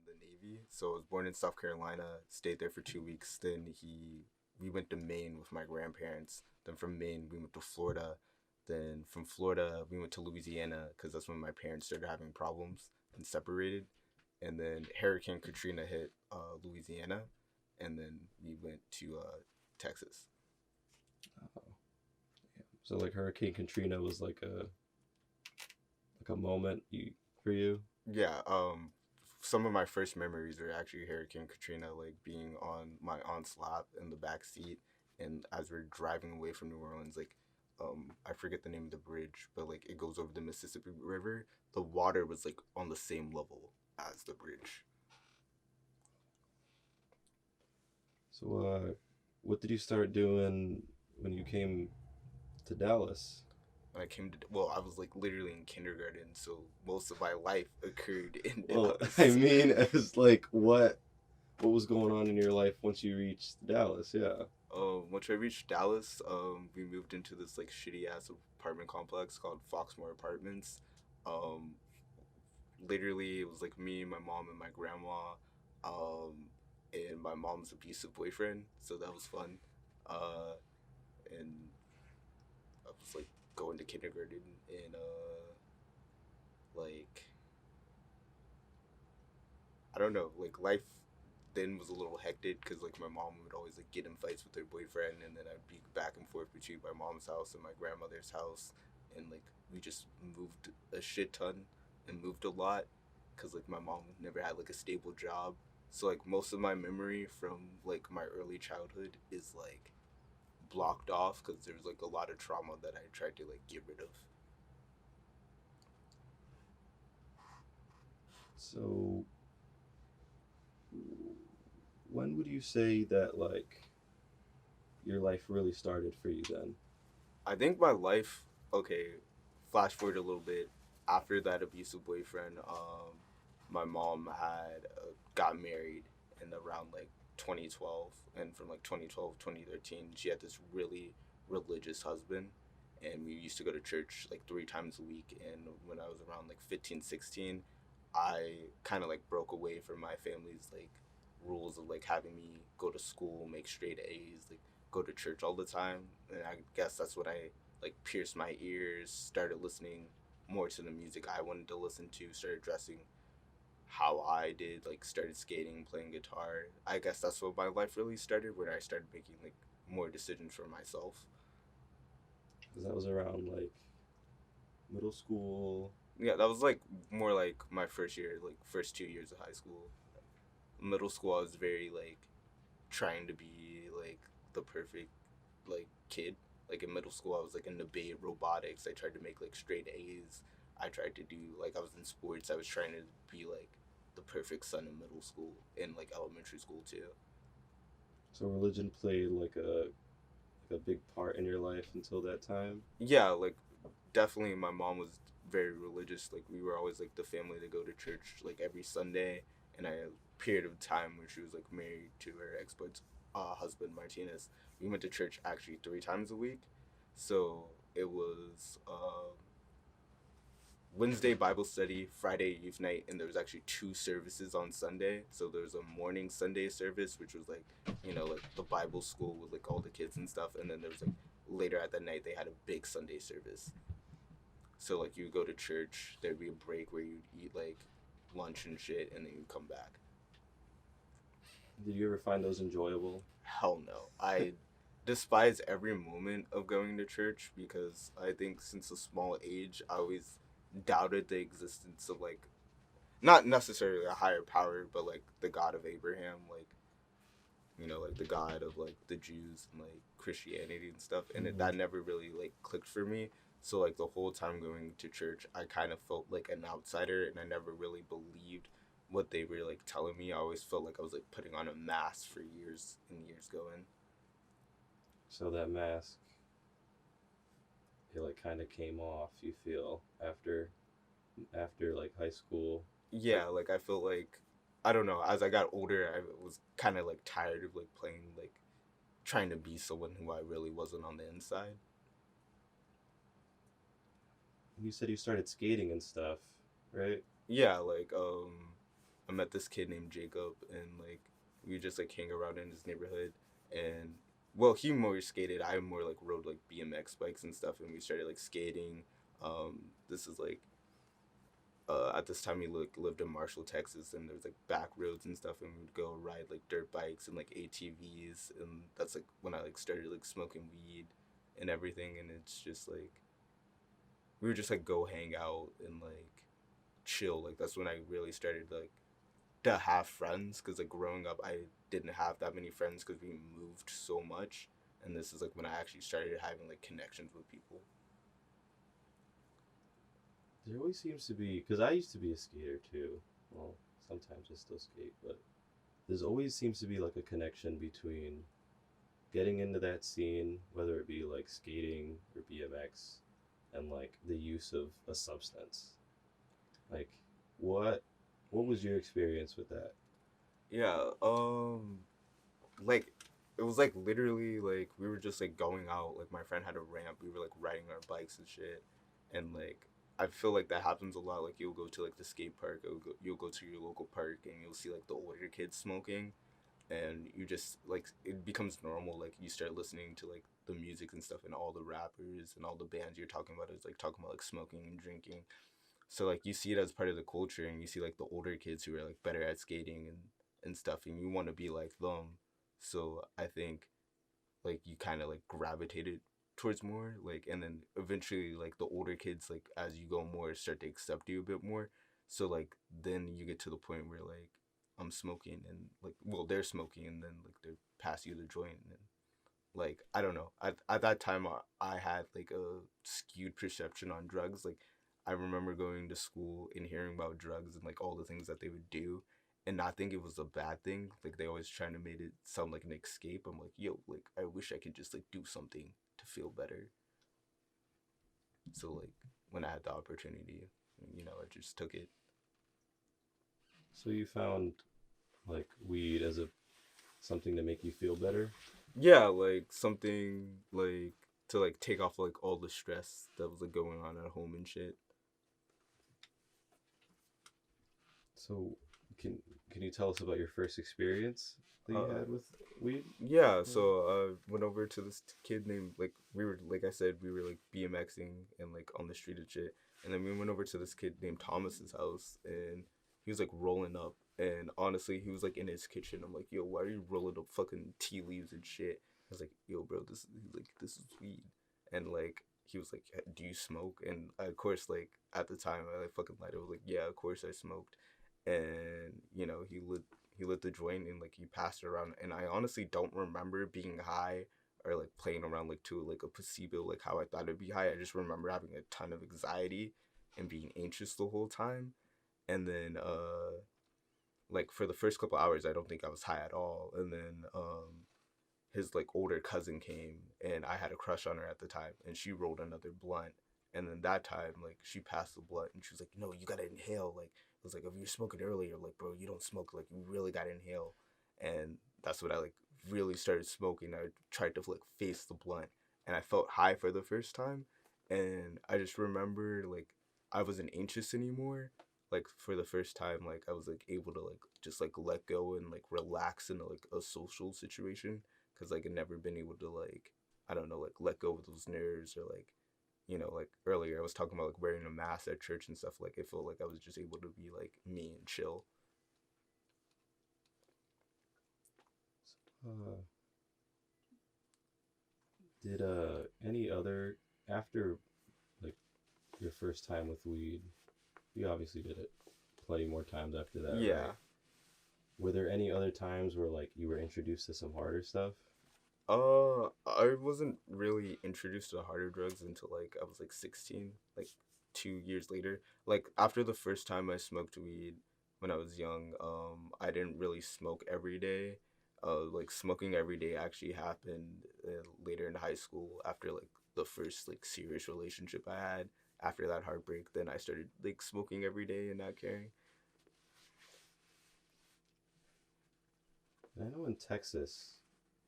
the Navy. So I was born in South Carolina, stayed there for 2 weeks. We went to Maine with my grandparents. Then from Maine, we went to Florida. Then from Florida, we went to Louisiana because that's when my parents started having problems and separated. And then Hurricane Katrina hit Louisiana, and then we went to Texas. Oh, yeah. So like Hurricane Katrina was like a moment for you. Yeah, some of my first memories are actually Hurricane Katrina, like being on my aunt's lap in the back seat, and as we're driving away from New Orleans, like, I forget the name of the bridge, but like it goes over the Mississippi River. The water was like on the same level as the bridge. So what did you start doing when you came to Dallas? When I came to, well, I was like literally in kindergarten, so most of my life occurred in Well, I Dallas. mean, as like what was going on in your life once you reached Dallas? Yeah. Once I reached Dallas, we moved into this like shitty ass apartment complex called Foxmore Apartments. Um, Literally, it was like me, my mom, and my grandma, um, and my mom's abusive boyfriend. So that was fun. Uh, and I was like going to kindergarten and like I don't know, like life then was a little hectic because like my mom would always like get in fights with her boyfriend, and then I'd be back and forth between my mom's house and my grandmother's house, and like we just moved a shit ton and moved a lot because like my mom never had like a stable job. So like most of my memory from like my early childhood is like blocked off because there was like a lot of trauma that I tried to like get rid of. So when would you say that like your life really started for you then? I think my life, okay, flash forward a little bit. After that abusive boyfriend, my mom had got married in around like 2012. And from like 2012, 2013, she had this really religious husband. And we used to go to church like 3 times a week. And when I was around like 15, 16, I kind of like broke away from my family's like rules of like having me go to school, make straight A's, like go to church all the time. And I guess that's when I like pierced my ears, started listening more to the music I wanted to listen to, started dressing how I did, like started skating, playing guitar. I guess that's what my life really started when I started making like more decisions for myself. Because that was around like middle school. Yeah, that was like more like my first year, like first 2 years of high school. Middle school, I was very like trying to be like the perfect like kid. Like in middle school, I was like in debate robotics. I tried to make like straight A's. I tried to do like I was in sports. I was trying to be like the perfect son in middle school and like elementary school too. So religion played like a big part in your life until that time. Yeah, like definitely my mom was very religious. Like we were always like the family to go to church like every Sunday. And I had a period of time where she was like married to her ex husband Martinez. We went to church actually 3 times a week. So it was Wednesday Bible study, Friday youth night, and there was actually two services on Sunday. So there was a morning Sunday service, which was like, like the Bible school with like all the kids and stuff, and then there was like later at the night they had a big Sunday service. So like you go to church, there'd be a break where you'd eat like lunch and shit, and then you'd come back. Did you ever find those enjoyable? Hell no, I despise every moment of going to church because I think since a small age I always doubted the existence of like not necessarily a higher power, but like the God of Abraham, like like the God of like the Jews and like Christianity and stuff, and Mm-hmm. that never really like clicked for me. So like the whole time going to church, I kind of felt like an outsider, and I never really believed what they were like telling me. I always felt like I was like putting on a mask for years and years going. So that mask, it like kind of came off. You feel after like high school, like Yeah, like I felt like I don't know. As I got older, I was kind of like tired of like playing like trying to be someone who I really wasn't on the inside. you said you started skating and stuff, right? Yeah, like I met this kid named Jacob, and like we would just like hang around in his neighborhood, and well, he more skated. I more like rode like BMX bikes and stuff, and we started like skating. This is like at this time he lived in Marshall, Texas, and there's like back roads and stuff, and we'd go ride like dirt bikes and like ATVs, and that's like when I like started like smoking weed and everything, and it's just like we would just like go hang out and like chill. Like that's when I really started like to have friends, because like growing up I didn't have that many friends because we moved so much, and this is like when I actually started having like connections with people. There always seems to be, because I used to be a skater too. Well, sometimes I still skate, but there's always seems to be like a connection between getting into that scene, whether it be like skating or BMX, and like the use of a substance. Like, what what was your experience with that? Yeah, like it was like literally like we were just like going out. Like my friend had a ramp. We were like riding our bikes and shit, and like I feel like that happens a lot. Like you'll go to like the skate park. You'll go to your local park, and you'll see like the older kids smoking, and you just like it becomes normal. Like you start listening to like the music and stuff, and all the rappers and all the bands you're talking about is like talking about like smoking and drinking. So like you see it as part of the culture, and you see like the older kids who are like better at skating and stuff, and you want to be like them. So I think like you kind of like gravitated towards more like, and then eventually like the older kids, like as you go more, start to accept you a bit more. So like then you get to the point where like I'm smoking, and like well they're smoking, and then like they pass you the joint, and like I don't know, at that time I had like a skewed perception on drugs. Like I remember going to school and hearing about drugs and like all the things that they would do, and not think it was a bad thing. Like they always trying to make it sound like an escape. I'm like, yo, like I wish I could just like do something to feel better. So like when I had the opportunity, I just took it. So you found like weed as a something to make you feel better. Yeah, like something like to like take off like all the stress that was like going on at home and shit. So can can you tell us about your first experience that you Uh, had with weed? Yeah, Mm. so went over to this kid named like we were like I said we were like BMXing and like on the street and shit, and then we went over to this kid named Thomas's house, and he was like rolling up, and honestly he was like in his kitchen. I'm like, yo, why are you rolling up fucking tea leaves and shit? I was like, yo, bro, this is weed, and like he was like, do you smoke? And of course like at the time I like fucking lied. I was like, yeah, of course I smoked, and he lit the joint, and like he passed it around, and I honestly don't remember being high or like playing around like to like a placebo like how I thought it'd be high. I just remember having a ton of anxiety and being anxious the whole time. And then like for the first couple hours I don't think I was high at all. And then his like older cousin came, and I had a crush on her at the time, and she rolled another blunt. And then that time like she passed the blunt, and she was like, no, you gotta inhale. Like it was like, if you're smoking earlier, like bro, you don't smoke, like you really gotta inhale. And that's what I like really started smoking. I tried to like face the blunt, and I felt high for the first time. And I just remember like I wasn't anxious anymore. Like for the first time, like I was like able to like just like let go and like relax in like a social situation, because like I'd never been able to like, I don't know, like let go of those nerves, or like like earlier I was talking about like wearing a mask at church and stuff. Like it felt like I was just able to be like me and chill. Uh, did any other after like your first time with weed? You obviously did it plenty more times after that, right? Yeah. Were there any other times where like you were introduced to some harder stuff? I wasn't really introduced to harder drugs until like I was like 16, like 2 years later. Like after the first time I smoked weed when I was young, I didn't really smoke every day. Like smoking every day actually happened later in high school, after like the first like serious relationship I had. After that heartbreak, then I started like smoking every day and not caring. And I know in Texas,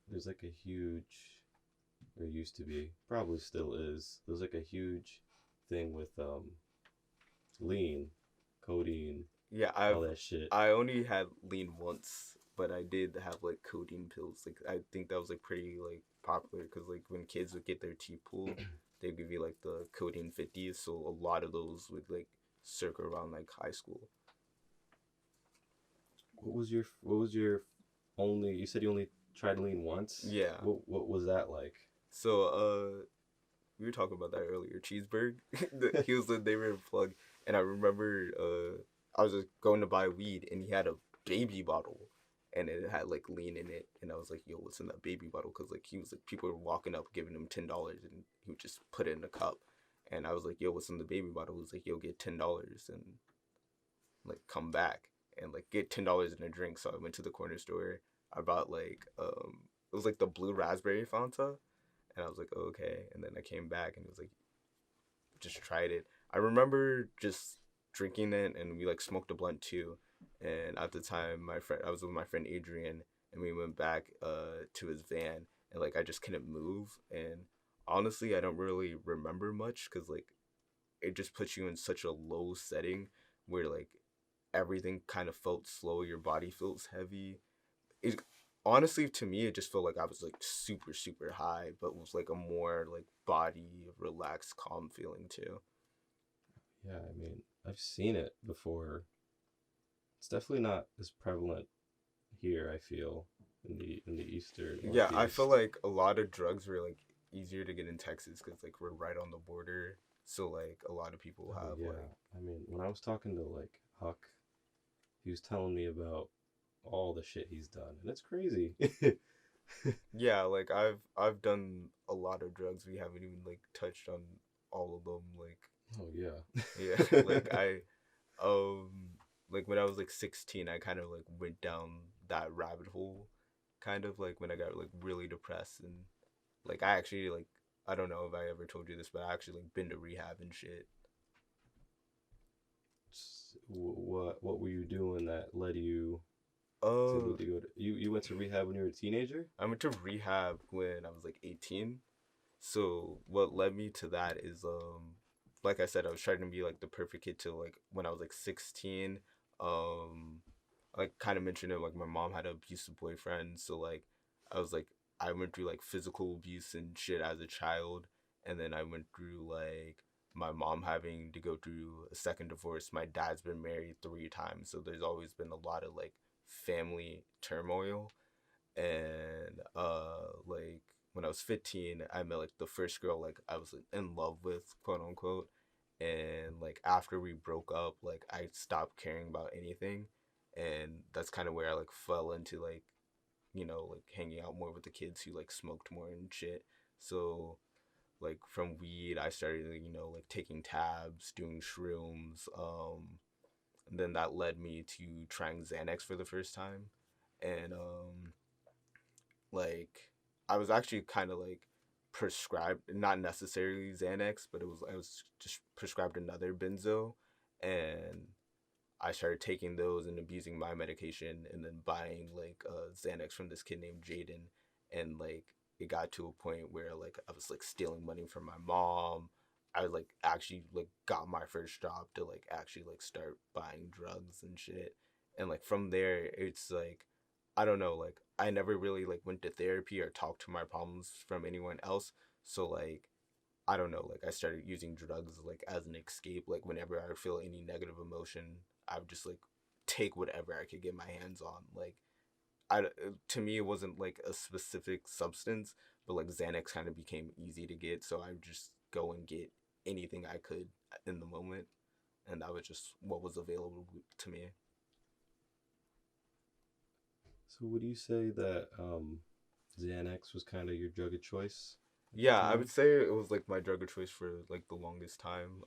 there's like a huge, or used to be, probably still is. There's like a huge thing with lean, codeine. Yeah, all that shit. I only had lean once, but I did have like codeine pills. Like I think that was like pretty like popular because like when kids would get their teeth pulled, they'd give you like the codeine 50s. So a lot of those would like circle around like high school. What was your only? You said you only tried lean once. Yeah. What was that like? So we were talking about that earlier. Cheeseburg, he was the neighborhood plug, and I remember I was just going to buy weed, and he had a baby bottle, and it had like lean in it, and I was like, "Yo, what's in that baby bottle?" Because like he was like people were walking up giving him $10, and he would just put it in a cup, and I was like, "Yo, what's in the baby bottle?" He was like, "Yo, get $10 and like come back and like get $10 in a drink." So I went to the corner store. I bought like it was like the blue raspberry Fanta, and I was like, oh, okay. And then I came back and it was like, just tried it. I remember just drinking it and we like smoked a blunt too. And at the time, I was with my friend Adrian and we went back to his van and like I just couldn't move. And honestly, I don't really remember much because like it just puts you in such a low setting where like everything kind of felt slow. Your body feels heavy. It honestly to me it just felt like I was like super super high, but was like a more like body relaxed, calm feeling too. Yeah, I mean, I've seen it before. It's definitely not as prevalent here. I feel in the east or Yeah, I feel northeast. like a lot of drugs were like easier to get in Texas because like we're right on the border, so like a lot of people Oh have like yeah, I mean, when I was talking to like Huck, he was telling me about all the shit he's done, and it's crazy. yeah, like I've done a lot of drugs. We haven't even like touched on all of them. Like Oh yeah. yeah, like um like when I was like 16, I kind of like went down that rabbit hole, kind of like when I got like really depressed and like I actually like I don't know if I ever told you this, but I actually like been to rehab and shit. What were you doing that led you to Oh, need to go to you went to rehab when you were a teenager? I went to rehab when I was like 18. So what led me to that is like I said, I was trying to be like the perfect kid to like when I was like 16. Um like kind of mentioned it like my mom had an abusive boyfriend, so like I was like I went through like physical abuse and shit as a child, and then I went through like my mom having to go through a second divorce. My dad's been married 3 times, so there's always been a lot of like family turmoil. And like when I was 15, I met like the first girl like I was in love with, quote unquote. And like after we broke up, like I stopped caring about anything, and that's kind of where I like fell into like like hanging out more with the kids who like smoked more and shit. So like from weed I started like taking tabs, doing shrooms, and then that led me to trying Xanax for the first time. And like I was actually kind of like prescribed, not necessarily Xanax, but I was just prescribed another benzo, and I started taking those and abusing my medication, and then buying like Xanax from this kid named Jaden, and like it got to a point where like I was like stealing money from my mom. I like actually like got my first job to like actually like start buying drugs and shit, and like from there it's like I don't know, like I never really like went to therapy or talked to my problems from anyone else. So like I don't know, like I started using drugs like as an escape. Like whenever I feel any negative emotion, I would just like take whatever I could get my hands on. Like I to me it wasn't like a specific substance, but like Xanax kind of became easy to get, so I would just go and get anything I could in the moment, and that was just what was available to me. So would you say that Xanax was kind of your drug of choice at the Yeah, I would time? say it was like my drug of choice for like the longest time.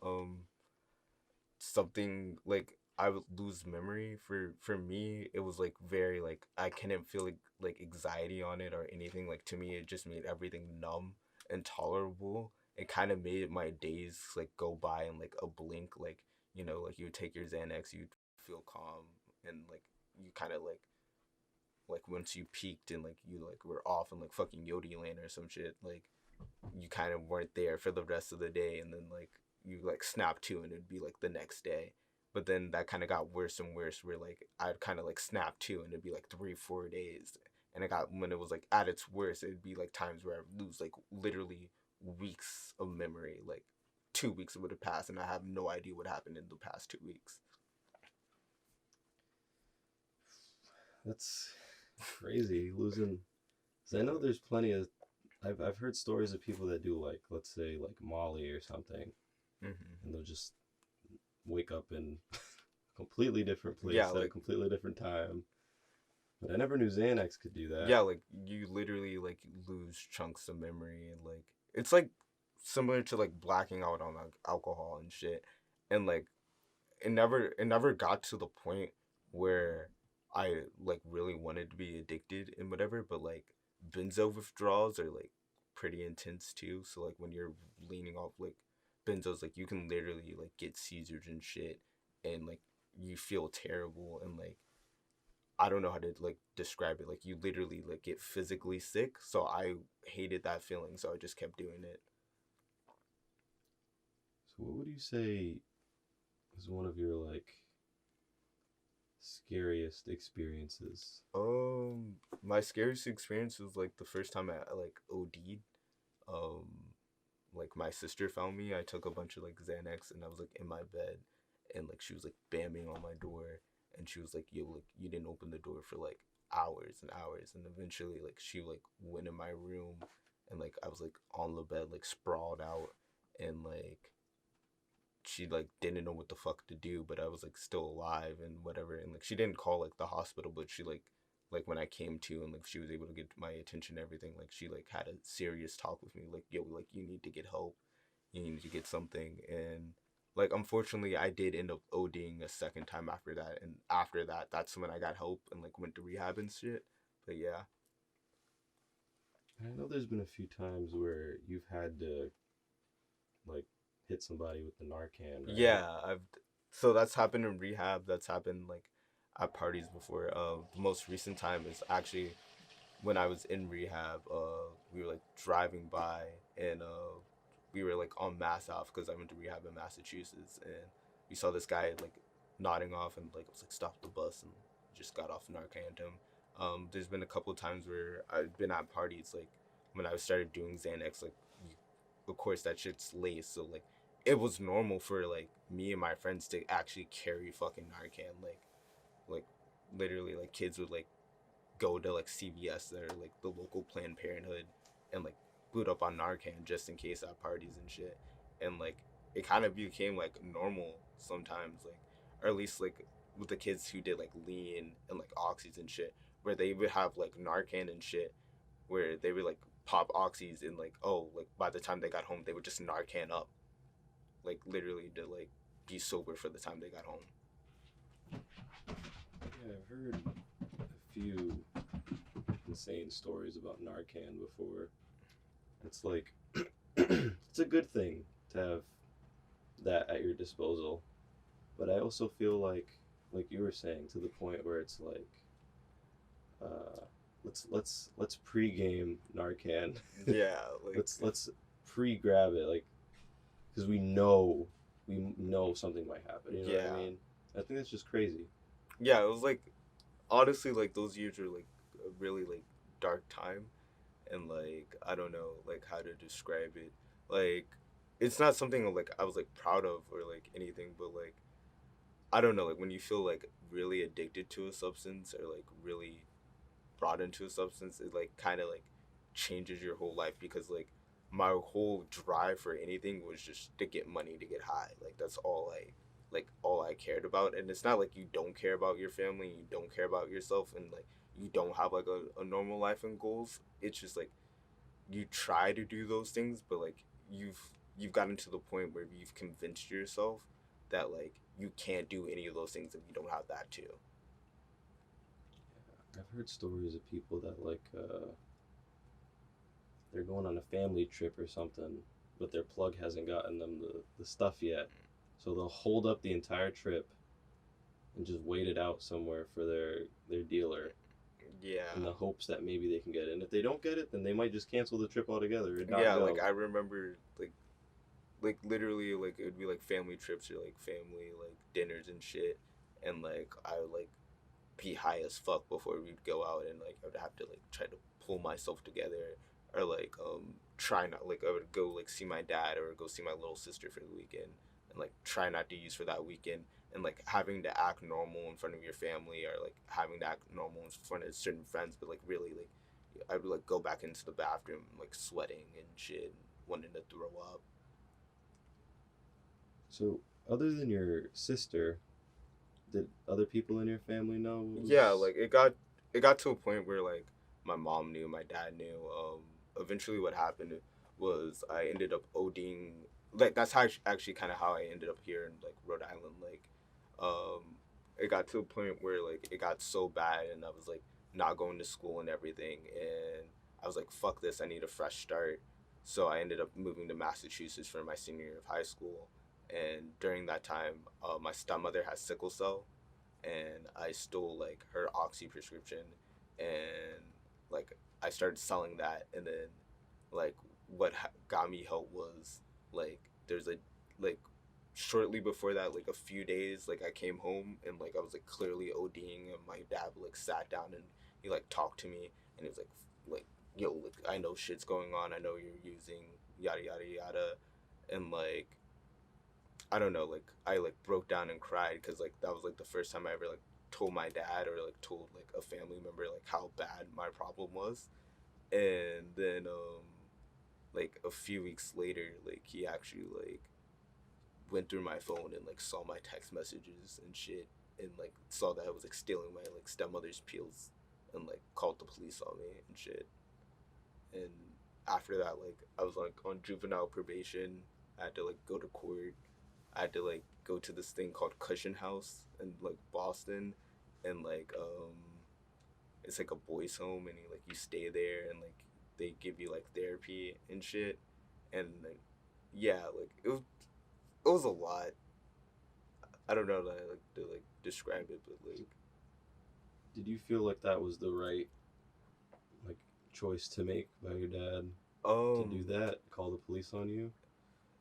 Something like I would lose memory. For me it was like very like I couldn't feel like anxiety on it or anything. Like to me it just made everything numb and tolerable. It kind of made my days like go by in like a blink. Like like you would take your Xanax, you'd feel calm, and like you kind of like once you peaked and like you like were off in like fucking Yodi land or some shit, like you kind of weren't there for the rest of the day, and then like you like snap to and it'd be like the next day. But then that kind of got worse and worse. Where like I'd kind of like snap too, and it'd be like 3 4 days. And it got when it was like at its worst, it'd be like times where I would lose like literally weeks of memory. Like 2 weeks would have passed, and I have no idea what happened in the past 2 weeks. That's crazy. Losing. 'Cause I know there's plenty of. I've heard stories of people that do like, let's say, like Molly or something, Hmm. and they'll just wake up in a completely different Yeah, place at a like completely different time. But I never knew Xanax could do that. yeah, like you literally like lose chunks of memory, and like it's like similar to like blacking out on like alcohol and shit. And like it never got to the point where I like really wanted to be addicted and whatever, but like benzo withdrawals are like pretty intense too. So like when you're leaning off like benzos, like you can literally like get seizures and shit, and like you feel terrible, and like I don't know how to like describe it. Like you literally like get physically sick. So I hated that feeling, so I just kept doing it. So what would you say is one of your like scariest experiences? My scariest experience was like the first time I like OD'd. Um, like my sister found me. I took a bunch of like Xanax, and I was like in my bed, and like she was like banging on my door, and she was like, "Yo, like you didn't open the door for like hours and hours," and eventually like she like went in my room, and like I was like on the bed like sprawled out, and like she like didn't know what the fuck to do, but I was like still alive and whatever, and like she didn't call like the hospital, but she like when I came to, and like she was able to get my attention and everything, like she like had a serious talk with me, like, yo, like you need to get help, you need to get something. And like unfortunately I did end up ODing a second time after that, and after that that's when I got help and like went to rehab and shit. But yeah. I know there's been a few times where you've had to like hit somebody with the Narcan, right? Yeah, I've so that's happened in rehab, that's happened like at parties before. The most recent time is actually when I was in rehab. We were like driving by, and we were like on Mass Ave because I went to rehab in Massachusetts, and we saw this guy like nodding off, and like I was like stop the bus, and just got off Narcan him. There's been a couple of times where I've been at parties like when I started doing Xanax, like of course that shit's laced, so like it was normal for like me and my friends to actually carry fucking Narcan, like literally like kids would like go to like CVS or like the local Planned Parenthood and like boot up on Narcan just in case at parties and shit. And like it kind of became like normal sometimes, like or at least like with the kids who did like lean and like oxys and shit, where they would have like Narcan and shit, where they would like pop oxys and like oh like by the time they got home they would just Narcan up, like literally to like be sober for the time they got home. Yeah, I've heard a few insane stories about Narcan before. It's like it's a good thing to have that at your disposal, but I also feel like you were saying, to the point where it's like uh, let's pre-game Narcan. Yeah, like let's pre-grab it, like, because we know something might happen. You know what I yeah, mean? I think that's just crazy. yeah. It was like honestly like those years are like a really like dark time, and like I don't know like how to describe it. Like it's not something like I was like proud of or like anything, but like I don't know like when you feel like really addicted to a substance or like really brought into a substance, it like kind of like changes your whole life, because like my whole drive for anything was just to get money to get high. Like that's all I cared about. And it's not like you don't care about your family, you don't care about yourself, and like you don't have like a normal life and goals. It's just like you try to do those things, but like you've gotten to the point where you've convinced yourself that like you can't do any of those things if you don't have that too. I've heard stories of people that like they're going on a family trip or something, but their plug hasn't gotten them the stuff yet. So they'll hold up the entire trip and just wait it out somewhere for their dealer in Yeah. the hopes that maybe they can get it. And if they don't get it, then they might just cancel the trip altogether and not Yeah, like go. I remember like literally like it would be like family trips or like family like dinners and shit, and like I would like be high as fuck before we'd go out, and like I would have to like try to pull myself together, or like try not like I would go like see my dad or go see my little sister for the weekend, and like try not to use for that weekend, and like having to act normal in front of your family, or like having to act normal in front of certain friends, but like really like I would like go back into the bathroom like sweating and shit, wanting to throw up. So, other than your sister, did other people in your family know what Yeah, was? like it got to a point where like my mom knew, my dad knew. Eventually, what happened was I ended up ODing. Like that's how actually kind of how I ended up here in like Rhode Island. Like, it got to a point where like it got so bad, and I was like not going to school and everything, and I was like, fuck this, I need a fresh start. So I ended up moving to Massachusetts for my senior year of high school, and during that time, my stepmother has sickle cell, and I stole like her oxy prescription, and like I started selling that, and then like what got me help was like there's a like shortly before that, like a few days, like I came home and like I was like clearly ODing, and my dad like sat down and he like talked to me, and he was like yo, like I know shit's going on, I know you're using yada yada yada, and like I don't know, like I like broke down and cried because like that was like the first time I ever like told my dad or like told like a family member like how bad my problem was. And then like a few weeks later, like he actually like went through my phone and like saw my text messages and shit, and like saw that I was like stealing my like stepmother's pills, and like called the police on me and shit. And after that, like I was like on juvenile probation. I had to like go to court. I had to like go to this thing called Cushion House in like Boston, and like it's like a boys' home, and like you stay there, and like they give you like therapy and shit, and like yeah, like it was a lot. I don't know that I like to like describe it, but like Did you feel like that was the right like choice to make by your dad to do um that? Call the police on you?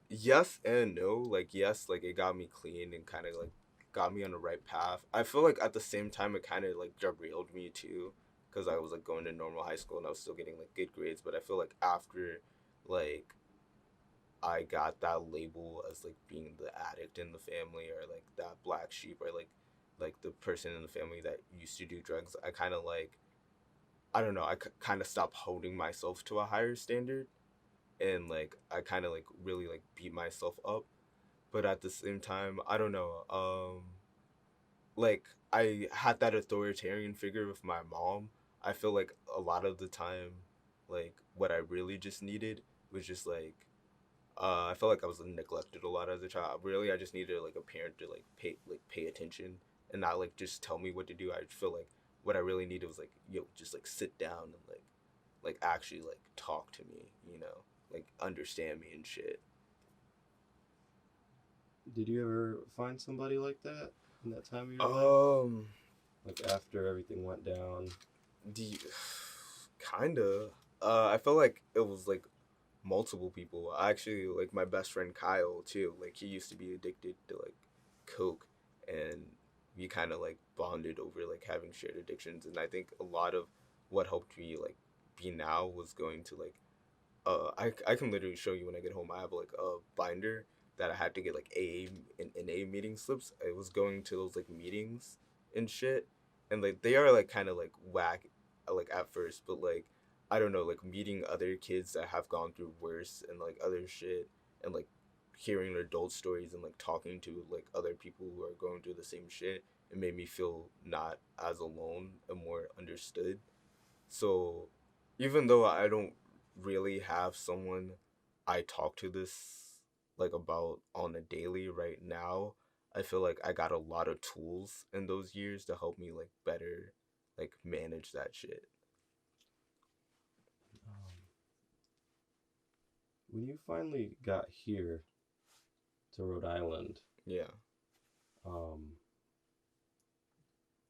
yes and no. Like yes, like it got me clean and kind of like got me on the right path. I feel like at the same time it kind of like derailed me too, because I was like going to normal high school and I was still getting like good grades. But I feel like after like I got that label as like being the addict in the family, or like that black sheep, or like the person in the family that used to do drugs, I kind of like I don't know, I kind of stopped holding myself to a higher standard, and like I kind of like really like beat myself up. But at the same time, I don't know. Like I had that authoritarian figure with my mom. I feel like a lot of the time, like what I really just needed was just like I felt like I was neglected a lot as a child. Really, I just needed like a parent to like pay attention and not like just tell me what to do. I feel like what I really needed was like yo, just like sit down and like actually like talk to me, like understand me and shit. Did you ever find somebody like that in that time of your life? Um, Like after everything went down? the kinda. I felt like it was like multiple people. I actually like my best friend Kyle too. Like he used to be addicted to like coke, and we kind of like bonded over like having shared addictions. And I think a lot of what helped me like be now was going to like I can literally show you when I get home. I have like a binder that I had to get like AA meeting slips. I was going to those like meetings and shit, and like they are like kind of like whack, like at first, but like I don't know, like meeting other kids that have gone through worse and like other shit, and like hearing their adult stories and like talking to like other people who are going through the same shit, it made me feel not as alone and more understood. So even though I don't really have someone I talk to this like about on a daily right now, I feel like I got a lot of tools in those years to help me like better like manage that shit. Um, when you finally got here to Rhode Island, Yeah. um,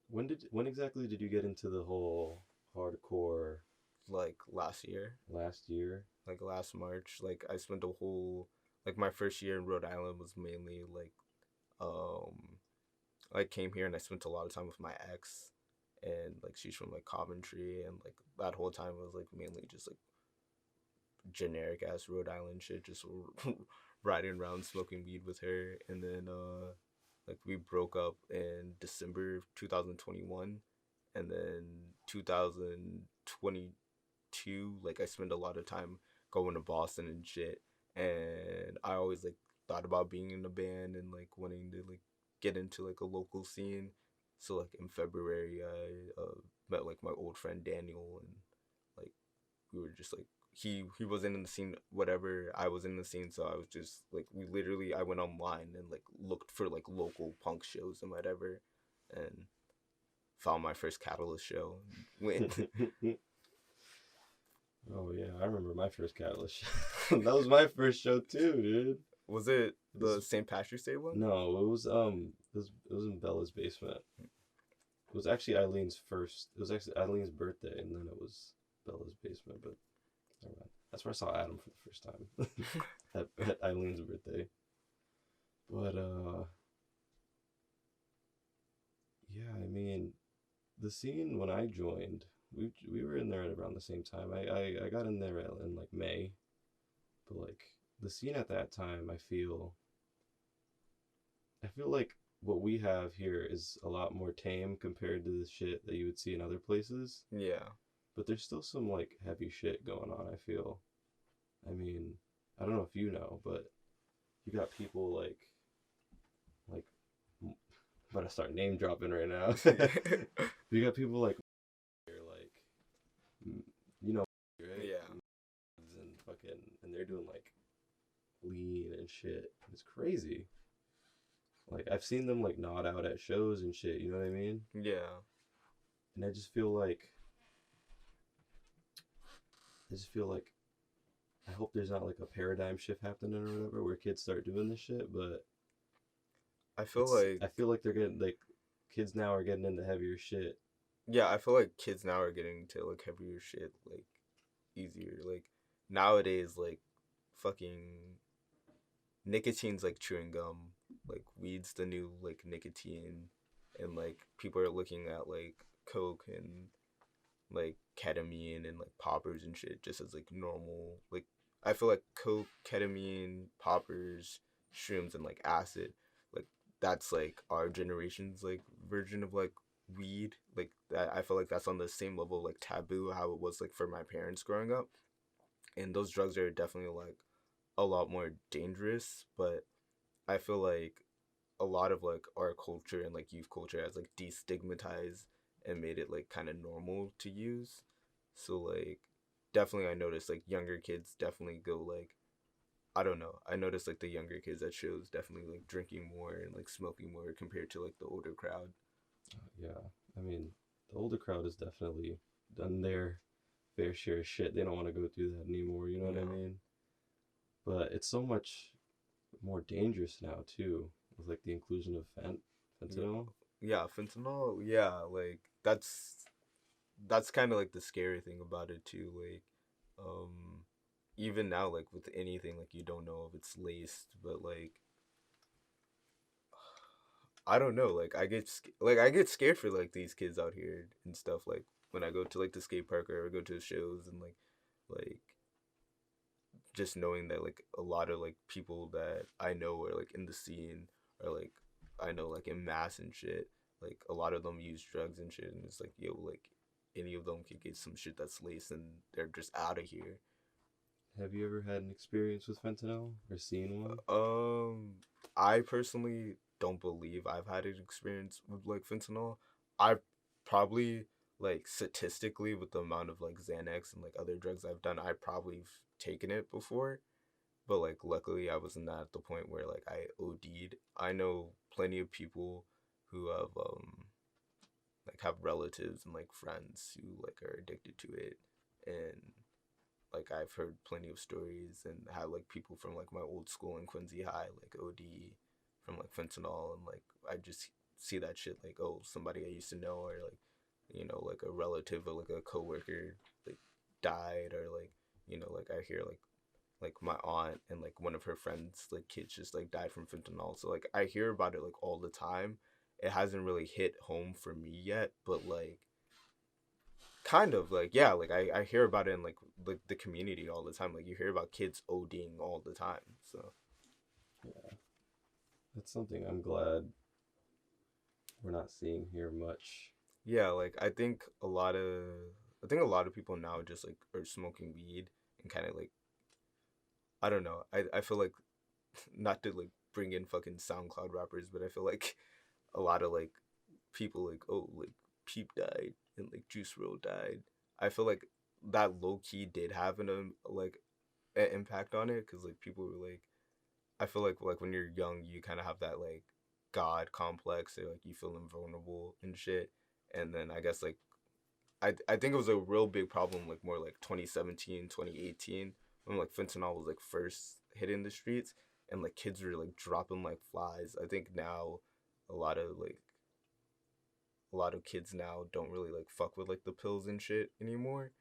when exactly did you get into the whole hardcore Like last year, last year? like last March, like I spent a whole like my first year in Rhode Island was mainly um I came here and I spent a lot of time with my ex, and like she's from like Coventry, and like that whole time was like mainly just like generic ass Rhode Island shit, just riding around smoking weed with her. And then like we broke up in December 2021, and then 2022 like I spent a lot of time going to Boston and shit, and I always like thought about being in a band and like wanting to like get into like a local scene. So like in February I met like my old friend Daniel, and like we were just like he wasn't in the scene, whatever, I was in the scene, so I was just like we literally I went online and like looked for like local punk shows and whatever, and found my first Catalyst show and went. Oh yeah, I remember my first Catalyst show. That was my first show too, dude. Was it It the was, St. Patrick's Day one? no, it was in Bella's basement. It was actually Eileen's first. It was actually Eileen's birthday, and then it was Bella's basement. But never mind. That's where I saw Adam for the first time at Eileen's birthday. But yeah, I mean, the scene when I joined, we were in there at around the same time. I got in there in like May, but like the scene at that time, I feel like what we have here is a lot more tame compared to the shit that you would see in other places. Yeah. But there's still some like heavy shit going on, I feel. I mean, I don't know if you know, but you got people like I'm about to start name dropping right now. You got people like you know, right? Yeah. And fucking and they're doing like lean and shit. It's crazy. Like I've seen them like nod out at shows and shit, you know what I mean? Yeah. And I just feel like I hope there's not like a paradigm shift happening or whatever where kids start doing this shit, but I feel like I feel like they're getting like kids now are getting into heavier shit. yeah, I feel like kids now are getting to like heavier shit like easier. Like nowadays, like fucking nicotine's like chewing gum. Like weed's the new like nicotine, and like people are looking at like coke and like ketamine and like poppers and shit just as like normal. Like I feel like coke, ketamine, poppers, shrooms, and like acid, like that's like our generation's like version of like weed. Like that, I feel like that's on the same level of, like taboo how it was like for my parents growing up. And those drugs are definitely like a lot more dangerous, but I feel like a lot of like our culture and like youth culture has like destigmatized and made it like kind of normal to use. So like definitely I noticed like younger kids definitely go like I don't know. I noticed like the younger kids at shows definitely like drinking more and like smoking more compared to like the older crowd. Yeah, I mean, the older crowd has definitely done their fair share of shit. They don't want to go through that anymore, you know what I Yeah. mean? But it's so much more dangerous now too, with like the inclusion of Yeah. fentanyl. Yeah, fentanyl. Yeah, like that's kind of like the scary thing about it too. Like, um, even now, like with anything, like you don't know if it's laced, but like I don't know. Like I get scared for like these kids out here and stuff. Like when I go to like the skate park or go to shows, and like just knowing that like a lot of like people that I know are like in the scene, or like I know like in mass and shit. Like a lot of them use drugs and shit, and it's like yo, like any of them could get some shit that's laced, and they're just out of here. Have you ever had an experience with fentanyl or seen one? Um, I personally don't believe I've had an experience with like fentanyl. I probably like statistically with the amount of like Xanax and like other drugs I've done, I probably taken it before. But like luckily I wasn't at the point where like I OD'd. I know plenty of people who have relatives and like friends who like are addicted to it, and like I've heard plenty of stories and had like people from like my old school in Quincy High like OD from like fentanyl, and like I just see that shit like oh somebody I used to know, or like like a relative or like a coworker like died, or like like I hear like my aunt and like one of her friends like kids just like died from fentanyl. So like I hear about it like all the time. It hasn't really hit home for me yet, but like kind of like yeah, like I hear about it in like the community all the time. Like you hear about kids ODing all the time. So Yeah, that's something I'm glad we're not seeing here much. yeah, like I think a lot of people now just like are smoking weed and kind of like I don't know. I feel like not to like bring in fucking SoundCloud rappers, but I feel like a lot of like people like oh like Peep died and like Juice WRLD died. I feel like that low key did have like an impact on it because like people were like I feel like when you're young you kind of have that like God complex or like you feel invulnerable and shit. And then I guess like I think it was a real big problem like more like 2017 2018 when like fentanyl was like first hitting the streets and like kids were like dropping like flies. I think now a lot of like a lot of kids now don't really like fuck with like the pills and shit anymore,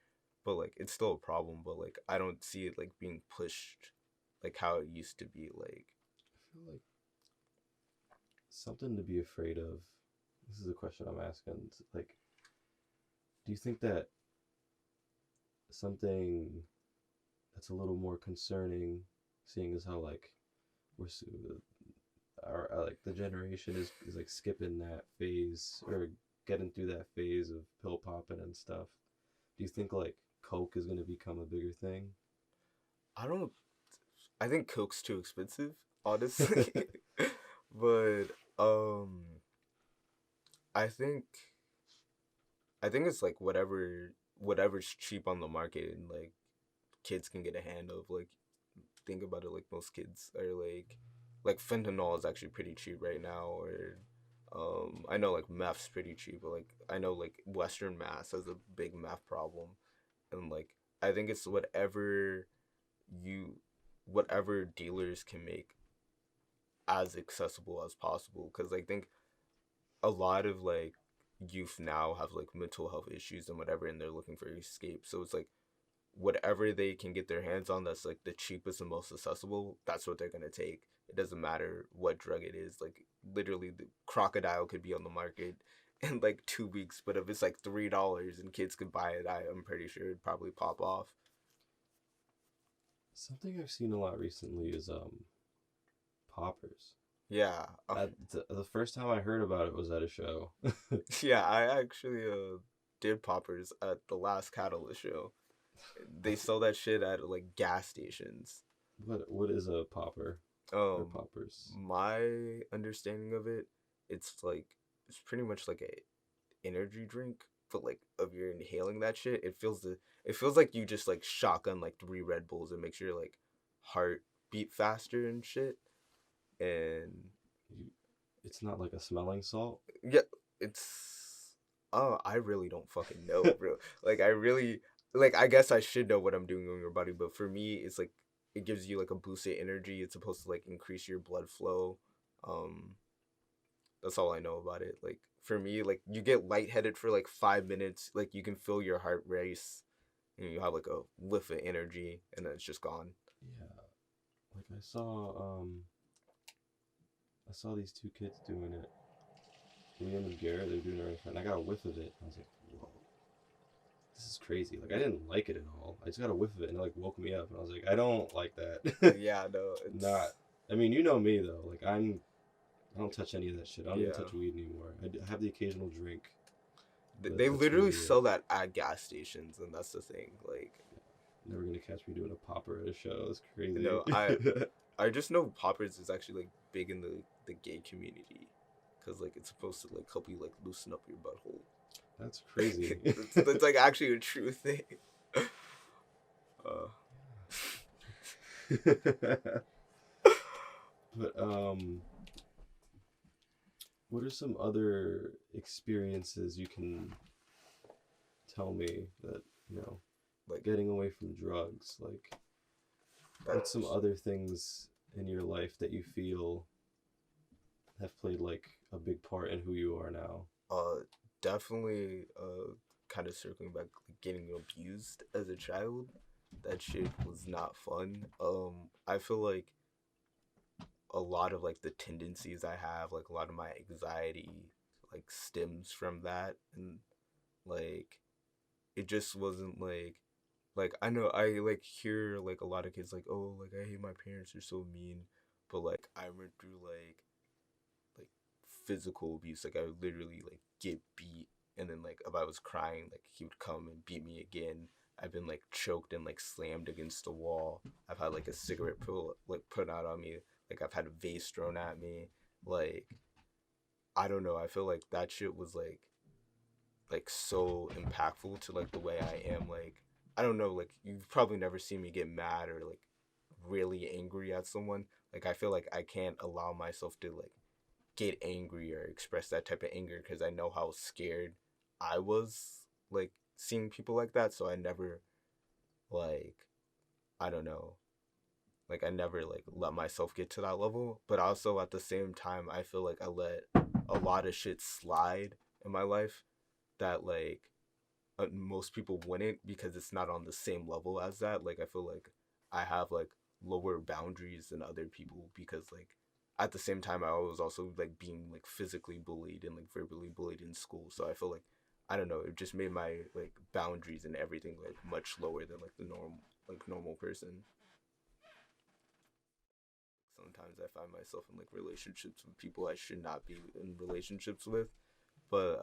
but like it's still a problem, but like I don't see it like being pushed like how it used to be like. I feel like something to be afraid of. This is a question I'm asking. Like, do you think that something that's a little more concerning, seeing as how like we're our like the generation is like skipping that phase or getting through that phase of pill popping and stuff. Do you think like coke is going to become a bigger thing? I don't I think coke's too expensive honestly. But um I think I think it's like whatever's cheap on the market and like kids can get a hand of. Like think about it, like most kids are like fentanyl is actually pretty cheap right now. Or I know like meth's pretty cheap, but like I know like Western Mass has a big meth problem, and like I think it's you whatever dealers can make as accessible as possible because I think a lot of like youth now have like mental health issues and whatever and they're looking for escape, so it's like whatever they can get their hands on that's like the cheapest and most accessible, that's what they're gonna take. It doesn't matter what drug it is. Like literally the crocodile could be on the market in like 2 weeks, but if it's like $3 and kids could buy it, I'm pretty sure it'd probably pop off. Something I've seen a lot recently is poppers. Yeah. The first time I heard about it was at a show. Yeah, I actually did poppers at the last Catalyst show. They sell that shit at like gas stations. What is a popper or Um, poppers? my understanding of it, it's like it's pretty much like a energy drink, but like if you're inhaling that shit, it feels like you just like shotgun like 3 Red Bulls. It makes your like heart beat faster and shit. And You, it's not like a smelling salt. yeah, it's I really don't fucking know, bro. Like I really like I guess I should know what I'm doing in your body, but for me it's like it gives you like a boost of energy. It's supposed to like increase your blood flow. Um that's all I know about it. Like for me, like you get lightheaded for like 5 minutes, like you can feel your heart race and you have like a whiff of energy and then it's just gone. Yeah, like I saw these two kids doing it. Liam and Garrett, they're doing it right in front. I got a whiff of it. I was like, whoa, this is crazy. Like I didn't like it at all. I just got a whiff of it and it like woke me up. And I was like, I don't like that. Yeah, no, Not. it's I mean, you know me though. I don't touch any of that shit. I don't even yeah. touch weed anymore. Have the occasional drink, but They that's literally really it. sell that at gas stations and that's the thing. Like Never gonna catch me doing a popper at a show. It's crazy. no, I just know poppers is actually like big in the gay community, cause like it's supposed to like help you like loosen up your butthole. That's crazy. That's like actually a true thing. Uh, But what are some other experiences you can tell me that, you know, like getting away from drugs, like what's some that's other things in your life that you feel have played like a big part in who you are now? uh definitely kind of circling back like getting abused as a child. that shit was not fun. I feel like a lot of like the tendencies I have, like a lot of my anxiety, like stems from that, and like it just wasn't like I know I like hear like a lot of kids like, oh, like I hate my parents, they're so mean, but like I went through like physical abuse. Like I would literally like get beat, and then like if I was crying, like he would come and beat me again. I've been like choked and like slammed against the wall. I've had like a cigarette put out on me. Like I've had a vase thrown at me. Like I don't know. I feel like that shit was like so impactful to like the way I am. Like I don't know. Like you've probably never seen me get mad or like really angry at someone. Like I feel like I can't allow myself to like get angry or express that type of anger because I know how scared I was like seeing people like that. So I never like I don't know like I never like let myself get to that level. But also at the same time, I feel like I let a lot of shit slide in my life that like most people wouldn't because it's not on the same level as that. Like I feel like I have like lower boundaries than other people because like at the same time I was also like being like physically bullied and like verbally bullied in school. So I feel like I don't know, it just made my like boundaries and everything like much lower than like the normal person. Sometimes I find myself in like relationships with people I should not be in relationships with. But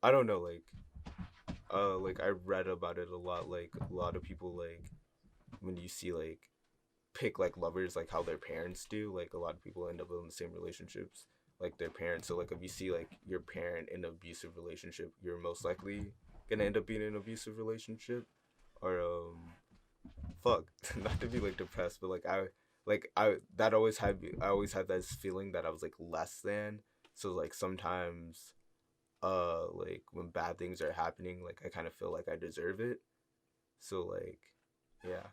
I don't know, like I read about it a lot. Like a lot of people like when you see like pick like lovers like how their parents do. Like a lot of people end up in the same relationships like their parents. So like if you see like your parent in an abusive relationship, you're most likely gonna end up being in an abusive relationship. Or fuck, not to be like depressed, but like I that always had I always had this feeling that I was like less than. So like sometimes like when bad things are happening, like I kind of feel like I deserve it. So like yeah.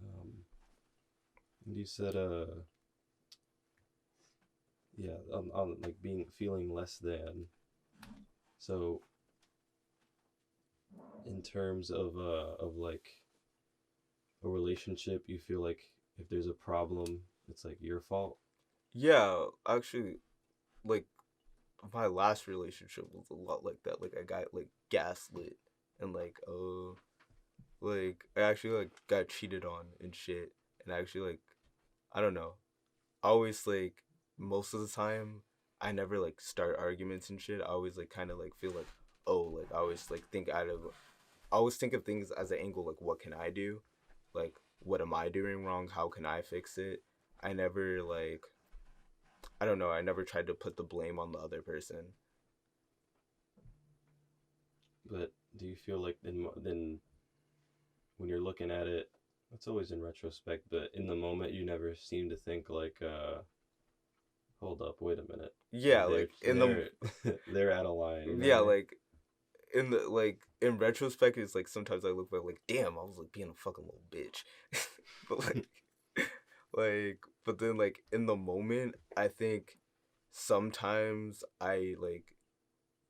Um, and you said, yeah, on like being feeling less than. So in terms of like a relationship, you feel like if there's a problem, it's like your fault. Yeah, actually, like my last relationship was a lot like that. Like I got like gaslit and like I actually like got cheated on and shit. And actually like I don't know. I always like most of the time I never like start arguments and shit. I always like kind of like feel like oh like I always like think out of I always think of things as an angle like what can I do? Like what am I doing wrong? How can I fix it? I never like I don't know. I never tried to put the blame on the other person. But do you feel like then when you're looking at it, it's always in retrospect, but in the moment you never seem to think like, hold up, wait a minute, Yeah, they're like in the they're they're out of line. You know what yeah, I mean? like in the like in retrospect, it's like sometimes I look back like, damn, I was like being a fucking little bitch, but like, but then like in the moment, I think sometimes I like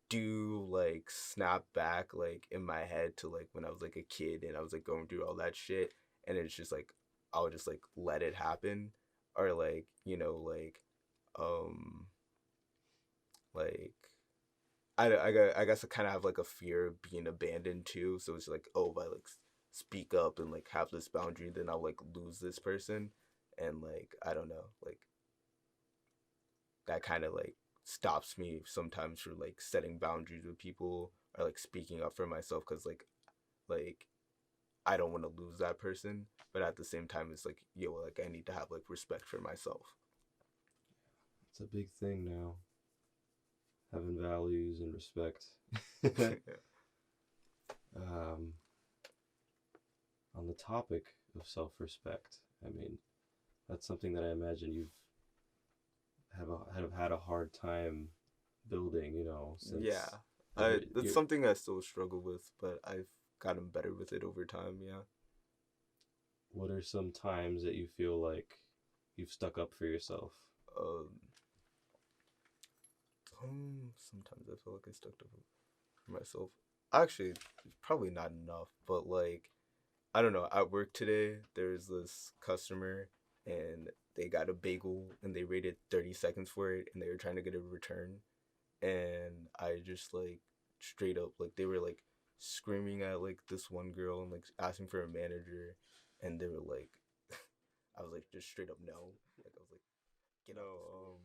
do like snap back like in my head to like when I was like a kid and I was like going through all that shit, and it's just like I'll just like let it happen, or like um like I guess I kind of have like a fear of being abandoned too. So it's like, oh, if I like speak up and like have this boundary, then I'll like lose this person, and like I don't know, like that kind of like stops me sometimes from like setting boundaries with people or like speaking up for myself because like I don't want to lose that person, but at the same time, it's like yo, like I need to have like respect for myself. It's a big thing now, having values and respect. um, on the topic of self-respect, I mean, that's something that I imagine you've have had a hard time building. You know, Yeah, since I ever that's you. something I still struggle with, but I've gotten better with it over time. Yeah. What are some times that you feel like you've stuck up for yourself? Um, sometimes I feel like I stuck up for myself. actually probably not enough, but like I don't know. At work today, there's this customer and they got a bagel and they waited 30 seconds for it and they were trying to get a return. And I just like straight up, like, they were like screaming at like this one girl and like asking for a manager. And they were like, I was like, just straight up no. Like, I was like, get out.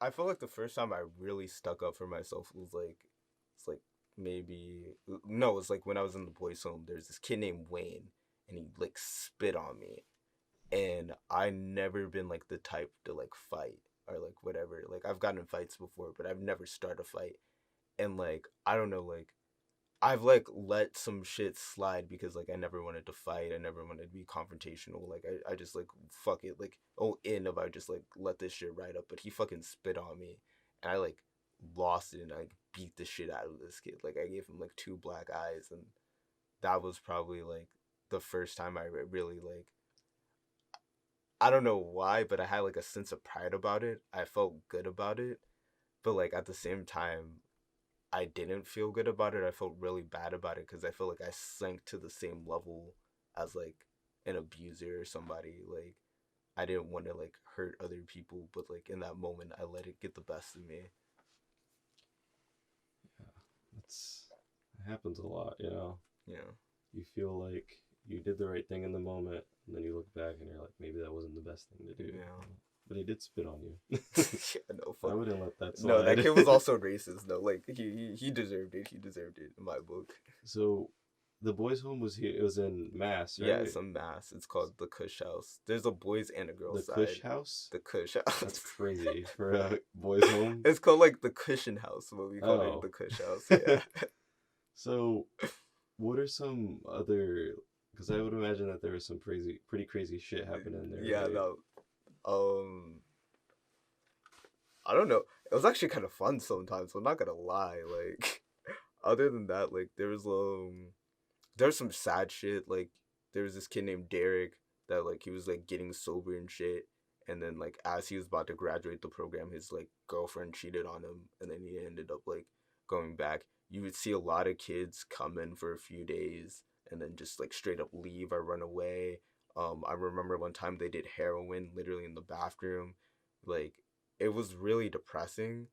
I felt like the first time I really stuck up for myself was like, it's like maybe no, it's like when I was in the boys' home. There's this kid named Wayne, and he like spit on me, and I never been like the type to like fight or like whatever. Like I've gotten in fights before, but I've never started a fight, and like I don't know, like I've like let some shit slide because like I never wanted to fight. I never wanted to be confrontational. Like I just like fuck it. Like oh in if I just like let this shit ride up. But he fucking spit on me and I like lost it and I beat the shit out of this kid. Like I gave him like two black eyes and that was probably like the first time I really like I don't know why, but I had like a sense of pride about it. I felt good about it. But like at the same time, I didn't feel good about it. I felt really bad about it because I feel like I sank to the same level as like an abuser or somebody. Like I didn't want to like hurt other people, but like in that moment, I let it get the best of me. Yeah, that's it happens a lot. You know, Yeah, you feel like you did the right thing in the moment, and then you look back and you're like, maybe that wasn't the best thing to do. yeah. But he did spit on you. Yeah, no, I fuck. wouldn't let that No, that slide. kid was also racist. No, like he deserved it. He deserved it in my book. So, the boys' home was here. It was in Mass, Yeah, right? it's a mass. It's called the Kush House. There's a boys and a The girls Cush side. House. The Kush That's House. crazy for a boys' home. It's called like the Cushion House, but we call it Oh, the Kush House. Yeah. so what are some other? Because I would imagine that there was some crazy, pretty crazy shit happening in there, Yeah, right? no. Um, I don't know. It was actually kind of fun sometimes. I'm not gonna lie. Like, other than that, like there's some sad shit. Like, there was this kid named Derek that like he was like getting sober and shit, and then like as he was about to graduate the program, his like girlfriend cheated on him, and then he ended up like going back. You would see a lot of kids come in for a few days and then just like straight up leave or run away. I remember one time they did heroin literally in the bathroom. Like it was really depressing,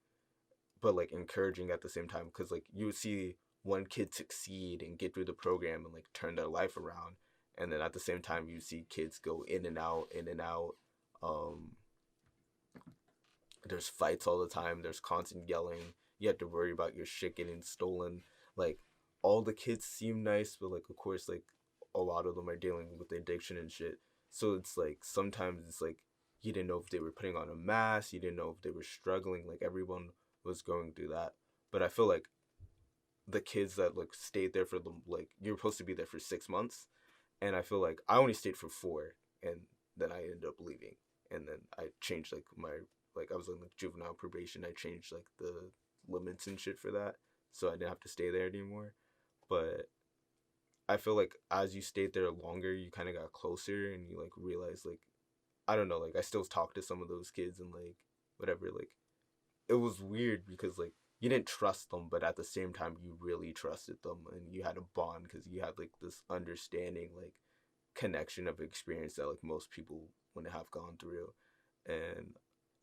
but like encouraging at the same time because like you would see one kid succeed and get through the program and like turn their life around, and then at the same time you see kids go in and out, in and out. Um, there's fights all the time. There's constant yelling. You have to worry about your shit getting stolen. Like all the kids seem nice, but like of course like a lot of them are dealing with addiction and shit. So it's like sometimes it's like you didn't know if they were putting on a mask. You didn't know if they were struggling. Like everyone was going through that. But I feel like the kids that like stayed there for the like you're supposed to be there for 6 months, and I feel like I only stayed for 4, and then I ended up leaving, and then I changed like my like I was on like juvenile probation. I changed like the limits and shit for that, so I didn't have to stay there anymore. But I feel like as you stayed there longer, you kind of got closer, and you like realize like I don't know, like I still talk to some of those kids and like whatever. Like it was weird because like you didn't trust them, but at the same time you really trusted them, and you had a bond because you had like this understanding, like connection of experience that like most people wouldn't have gone through. And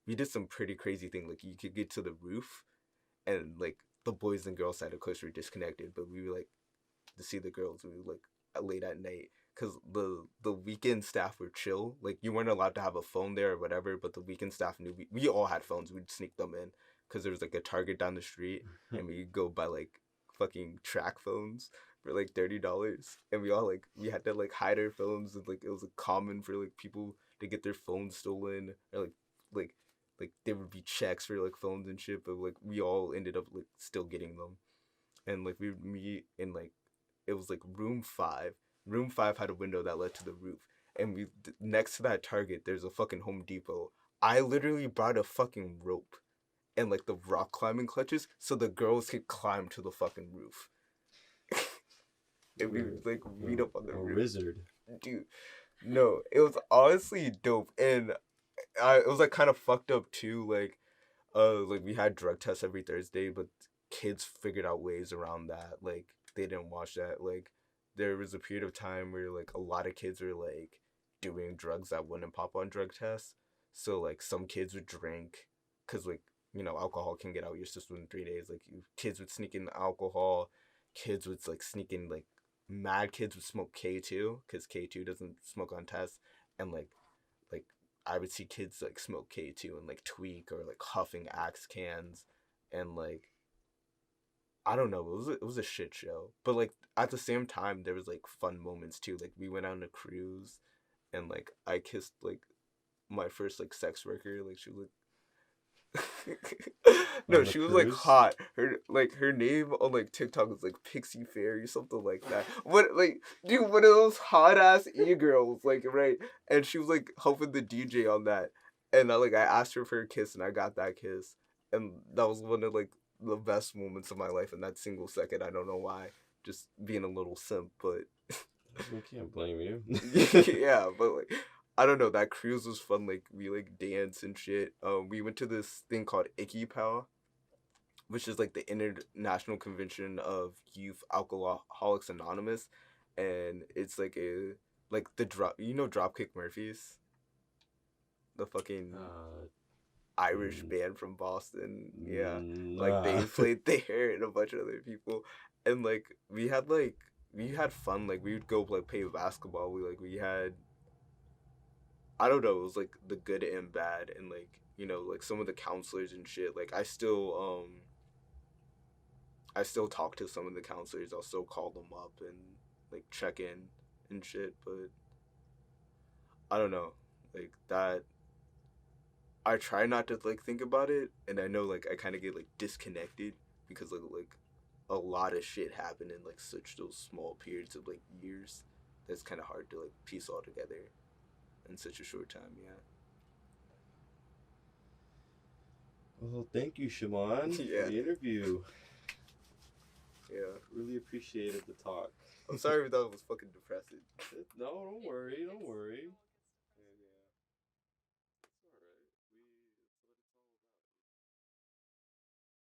we did some pretty crazy thing. Like you could get to the roof, and like the boys and girls side of course were disconnected, but we were like to see the girls. We were like late at night because the weekend staff were chill. Like you weren't allowed to have a phone there or whatever, but the weekend staff knew we all had phones. We'd sneak them in because there was like a Target down the street, and we'd go buy like fucking track phones for like $30, and we all like we had to like hide our phones, and like it was like, common for like people to get their phones stolen or like like there would be checks for like phones and shit, but like we all ended up like still getting them, and like we would meet in like it was like room 5. Room 5 had a window that led to the roof, and we next to that Target there's a fucking Home Depot. I literally brought a fucking rope and like the rock climbing clutches so the girls could climb to the fucking roof. And we You're would like meet up on the a roof. wizard. Dude, no, it was honestly dope, and it was like kind of fucked up too. Like we had drug tests every Thursday, but kids figured out ways around that. Like they didn't watch that. Like there was a period of time where like a lot of kids were like doing drugs that wouldn't pop on drug tests. So like some kids would drink because like alcohol can get out your system in 3 days. Like kids would sneak in alcohol, kids would like sneak in like mad kids would smoke K2 because K2 doesn't smoke on tests, and like I would see kids like smoke K2 and like tweak or like huffing axe cans, and like I don't know, it was a shit show. But like at the same time, there was like fun moments too. Like we went on a cruise, and like I kissed like my first like sex worker. Like she was no, On the she was like cruise. hot. Her name on like TikTok was like Pixie Fairy, something like that. What like dude, one of those hot ass e girls, like right? And she was like helping the DJ on that, and I asked her for a kiss, and I got that kiss, and that was one of like the best moments of my life in that single second. I don't know why, just being a little simp, but We can't blame you. yeah, but like I don't know, that cruise was fun. Like we like danced and shit. We went to this thing called Icky Pow, which is like the International Convention of Youth Alcoholics Anonymous, and it's like a like the drop Dropkick Murphys, the fucking uh, Irish mm, band from Boston. Yeah, like they nah. played there and a bunch of other people, and we had fun. Like we would go like play basketball. We had I don't know. It was like the good and bad, and like like some of the counselors and shit. Like I still talk to some of the counselors. I'll still call them up and like check in and shit. But I don't know, like that. I try not to like think about it, and I know like I kind of get like disconnected because like a lot of shit happened in like such those small periods of like years. That's kind of hard to like piece all together in such a short time. Well, thank you, Shimon, for Yeah, the interview. yeah. Really appreciated the talk. I'm sorry if that was fucking depressing. No, don't worry, don't worry.